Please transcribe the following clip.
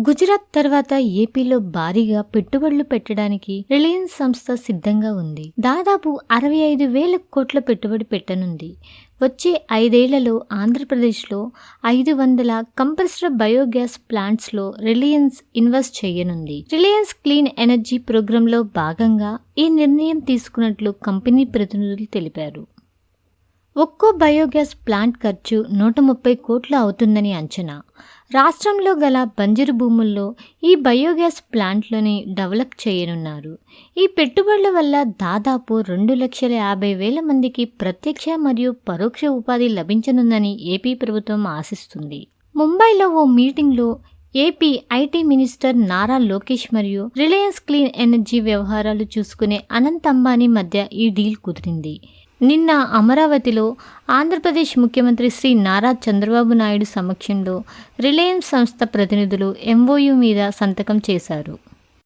గుజరాత్ తర్వాత ఏపీలో భారీగా పెట్టుబడులు పెట్టడానికి రిలయన్స్ సంస్థ సిద్ధంగా ఉంది. దాదాపు 65,000 కోట్ల పెట్టుబడి పెట్టనుంది. వచ్చే 5 ఏళ్లలో ఆంధ్రప్రదేశ్లో 500 కంప్రెస్డ్ బయోగ్యాస్ ప్లాంట్స్లో రిలయన్స్ ఇన్వెస్ట్ చేయనుంది. రిలయన్స్ క్లీన్ ఎనర్జీ ప్రోగ్రాంలో భాగంగా ఈ నిర్ణయం తీసుకున్నట్లు కంపెనీ ప్రతినిధులు తెలిపారు. ఒక్కో బయోగ్యాస్ ప్లాంట్ ఖర్చు 130 కోట్లు అవుతుందని అంచనా. రాష్ట్రంలో గల బంజరు భూముల్లో ఈ బయోగ్యాస్ ప్లాంట్లని డెవలప్ చేయనున్నారు. ఈ పెట్టుబడుల వల్ల దాదాపు 2,50,000 మందికి ప్రత్యక్ష మరియు పరోక్ష ఉపాధి లభించనుందని ఏపీ ప్రభుత్వం ఆశిస్తుంది. ముంబైలో ఓ మీటింగ్లో AP IT minister Nara Lokesh మరియు రిలయన్స్ క్లీన్ ఎనర్జీ వ్యవహారాలు చూసుకునే అనంత్ అంబానీ మధ్య ఈ డీల్ కుదిరింది. నిన్న అమరావతిలో ఆంధ్రప్రదేశ్ ముఖ్యమంత్రి శ్రీ నారా చంద్రబాబు నాయుడు సమక్షంలో రిలయన్స్ సంస్థ ప్రతినిధులు ఎంఓయూ మీద సంతకం చేశారు.